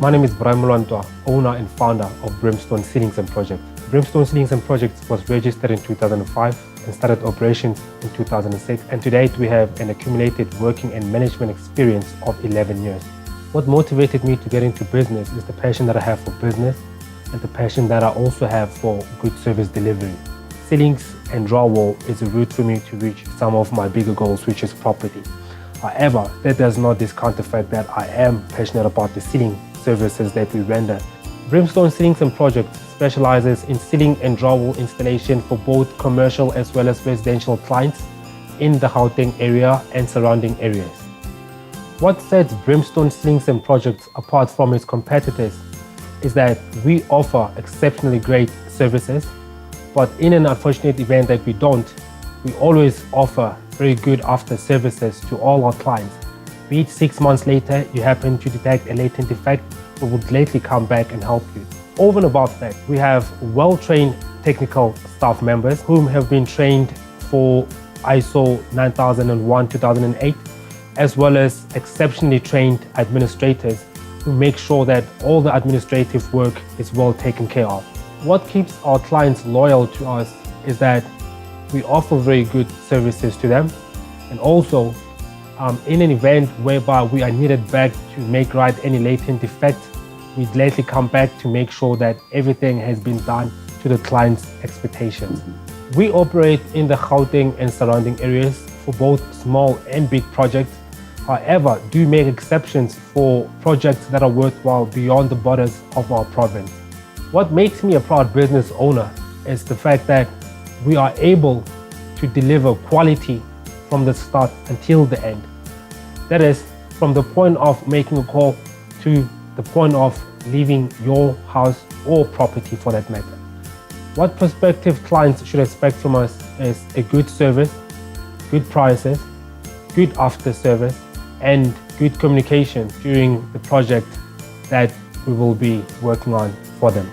My name is Moloantoa, owner and founder of Brimstone Ceilings and Projects. Brimstone Ceilings and Projects was registered in 2005 and started operations in 2006. And to date, we have an accumulated working and management experience of 11 years. What motivated me to get into business is the passion that I have for business and the passion that I also have for good service delivery. Ceilings and drywall is a route for me to reach some of my bigger goals, which is property. However, that does not discount the fact that I am passionate about the ceiling services that we render. Brimstone Ceilings and Projects specializes in ceiling and drywall installation for both commercial as well as residential clients in the Gauteng area and surrounding areas. What sets Brimstone Ceilings and Projects apart from its competitors is that we offer exceptionally great services, but in an unfortunate event that we don't, we always offer very good after services to all our clients. Be it 6 months later, you happen to detect a latent defect, we would gladly come back and help you. Over and above that, we have well-trained technical staff members whom have been trained for ISO 9001-2008, as well as exceptionally trained administrators who make sure that all the administrative work is well taken care of. What keeps our clients loyal to us is that we offer very good services to them, and also in an event whereby we are needed back to make right any latent defect, we gladly come back to make sure that everything has been done to the client's expectations. We operate in the Gauteng and surrounding areas for both small and big projects. However, do make exceptions for projects that are worthwhile beyond the borders of our province. What makes me a proud business owner is the fact that we are able to deliver quality from the start until the end. That is, from the point of making a call to the point of leaving your house or property for that matter. What prospective clients should expect from us is a good service, good prices, good after service, and good communication during the project that we will be working on for them.